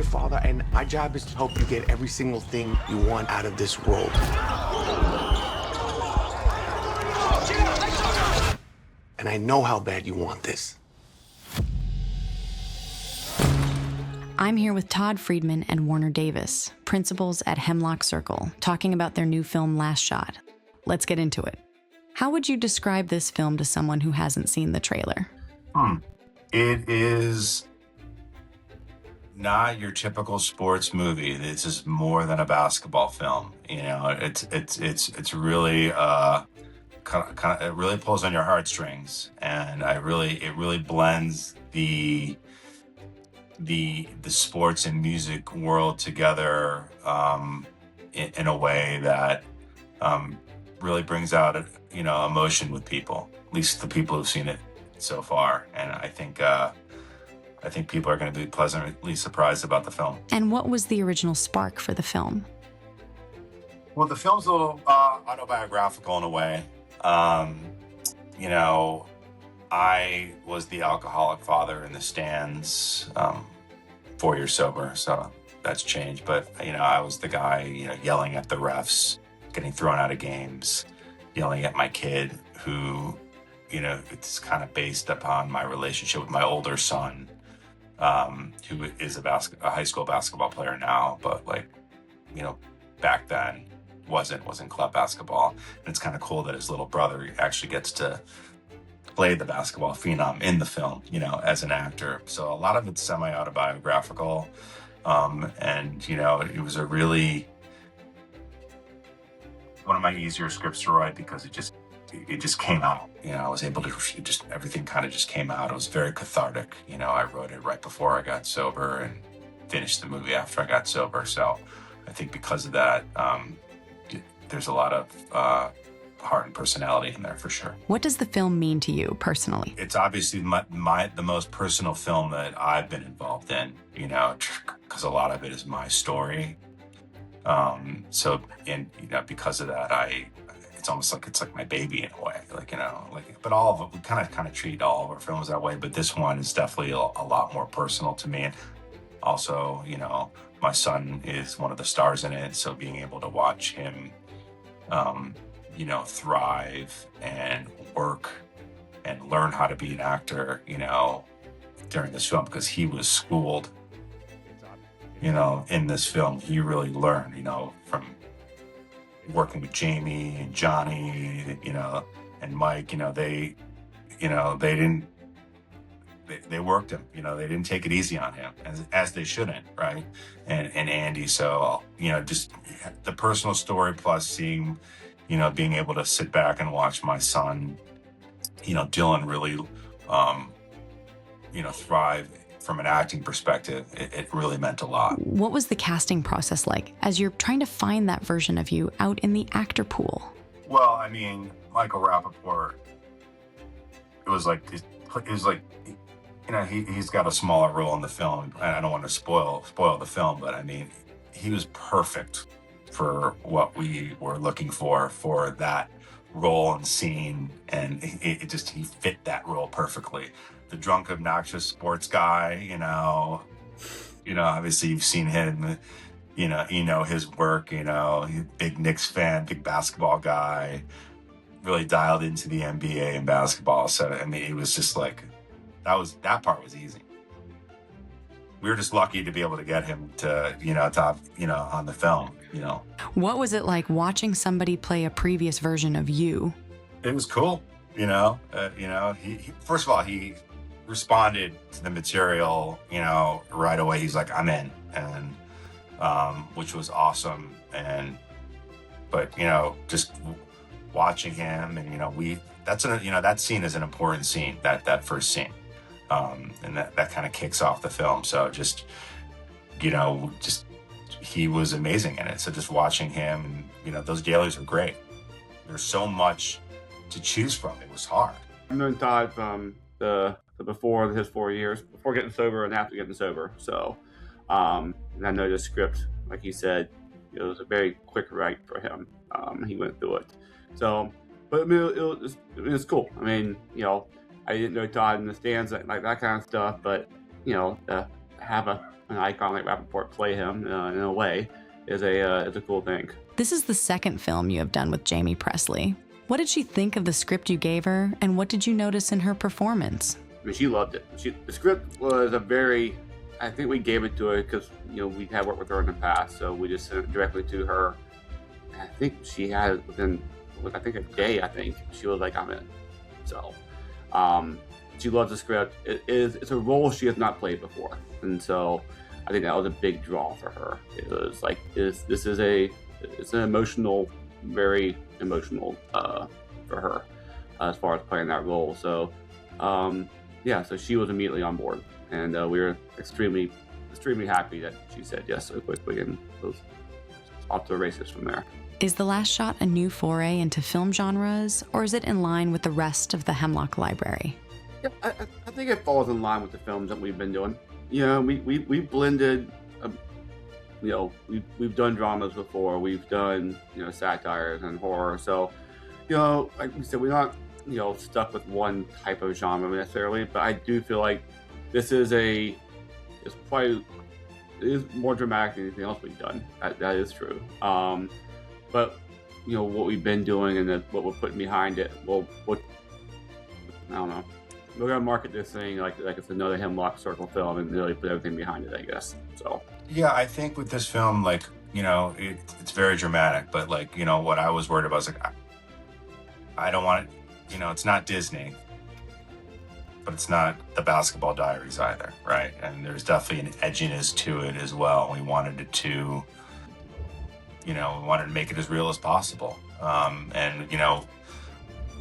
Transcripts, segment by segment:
your father, and my job is to help you get every single thing you want out of this world. And I know how bad you want this. I'm here with Todd Friedman and Warner Davis, principals at Hemlock Circle, talking about their new film, Last Shot. Let's get into it. How would you describe this film to someone who hasn't seen the trailer? It is not your typical sports movie. This is more than a basketball film. You know, it's really it really pulls on your heartstrings, and it really blends the sports and music world together in a way that really brings out emotion with people, at least the people who've seen it so far. And I think people are going to be pleasantly surprised about the film. And what was the original spark for the film? Well, the film's a little autobiographical in a way. I was the alcoholic father in the stands, 4 years sober, so that's changed. But, I was the guy, yelling at the refs, getting thrown out of games, yelling at my kid who, it's kind of based upon my relationship with my older son, who is a high school basketball player now, but back then wasn't club basketball. And it's kind of cool that his little brother actually gets to play the basketball phenom in the film, as an actor. So a lot of it's semi-autobiographical. And it was one of my easier scripts to write because it just came out. I was able to everything kind of just came out. It was very cathartic. I wrote it right before I got sober and finished the movie after I got sober. So I think because of that, there's a lot of heart and personality in there for sure. What does the film mean to you personally? It's obviously the most personal film that I've been involved in, because a lot of it is my story. Because of that, it's almost like it's like my baby in a way, but all of it, we kind of treat all of our films that way, but this one is definitely a lot more personal to me. And also, my son is one of the stars in it, so being able to watch him, thrive and work and learn how to be an actor, during this film, because he was schooled, in this film. He really learned, from working with Jamie and Johnny, and Mike, they worked him, they didn't take it easy on him as they shouldn't. Right. And Andy. So, just the personal story plus seeing, being able to sit back and watch my son, Dylan really, thrive from an acting perspective, it really meant a lot. What was the casting process like as you're trying to find that version of you out in the actor pool? Well, Michael Rapaport, he's got a smaller role in the film. I don't want to spoil the film, but he was perfect for what we were looking for that role and scene, and he fit that role perfectly. The drunk, obnoxious sports guy, obviously you've seen him, his work, big Knicks fan, big basketball guy, really dialed into the NBA and basketball. So, it was just that part was easy. We were just lucky to be able to get him to, on the film, What was it like watching somebody play a previous version of you? It was cool, he first of all, he responded to the material, right away. He's like, I'm in, and which was awesome. But just watching him, and that scene is an important scene, that first scene, and that kind of kicks off the film. So he was amazing in it. So just watching him, and those dailies are great. There's so much to choose from. It was hard. I've known Todd from the before his 4 years, before getting sober and after getting sober. So, and I know the script, like he said, it was a very quick write for him. He went through it. So, but it was cool. I didn't know Todd in the stands, like that kind of stuff, but, have an icon like Rapaport play him in a way is a cool thing. This is the second film you have done with Jamie Presley. What did she think of the script you gave her, and what did you notice in her performance? I mean, she loved it. The script was I think we gave it to her because, we had worked with her in the past, so we just sent it directly to her. I think she had it within, a day, she was like, I'm in. So, she loves the script. It's a role she has not played before. And so I think that was a big draw for her. It was like, it's an emotional, very emotional for her as far as playing that role. So, so she was immediately on board. And we were extremely, extremely happy that she said yes so quickly and was off to the races from there. Is The Last Shot a new foray into film genres, or is it in line with the rest of the Hemlock library? Yeah, I think it falls in line with the films that we've been doing. We blended, we've done dramas before, we've done, satires and horror. So, like we said, we're not, stuck with one type of genre necessarily, but I do feel like this is it is more dramatic than anything else we've done. That is true. But what we've been doing and what we're putting behind it, I don't know. We're gonna market this thing like it's another Hemlock Circle film and really put everything behind it, I guess. So yeah, I think with this film, it's very dramatic, but what I was worried about is I don't want it. It's not Disney, but it's not the Basketball Diaries either, right? And there's definitely an edginess to it as well. We wanted it to, we wanted to make it as real as possible. And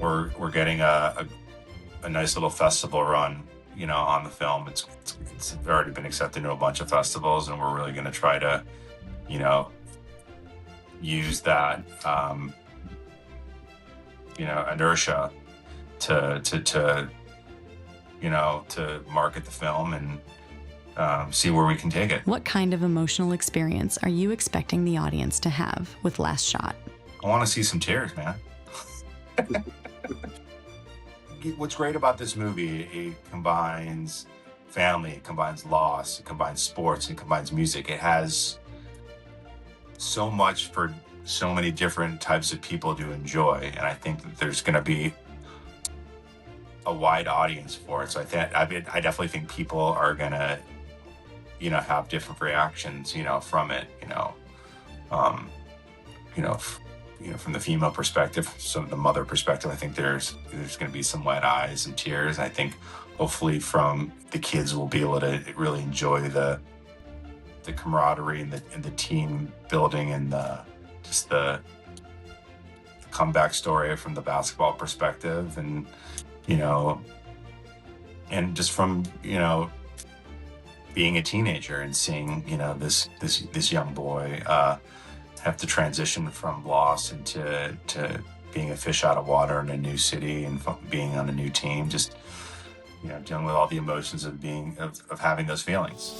we're getting a nice little festival run, on the film. It's already been accepted to a bunch of festivals, and we're really going to try to, use that, inertia to market the film and see where we can take it. What kind of emotional experience are you expecting the audience to have with Last Shot? I want to see some tears, man. What's great about this movie, it combines family, it combines loss, it combines sports, it combines music. It has so much for so many different types of people to enjoy, and I think that there's going to be a wide audience for it. So I definitely think people are going to, have different reactions, from it, from the female perspective, some of the mother perspective. I think there's going to be some wet eyes and tears. I think hopefully from the kids will be able to really enjoy the camaraderie and the team building and the comeback story from the basketball perspective, and and just from being a teenager and seeing this young boy have to transition from loss into being a fish out of water in a new city and being on a new team, just dealing with all the emotions of having those feelings.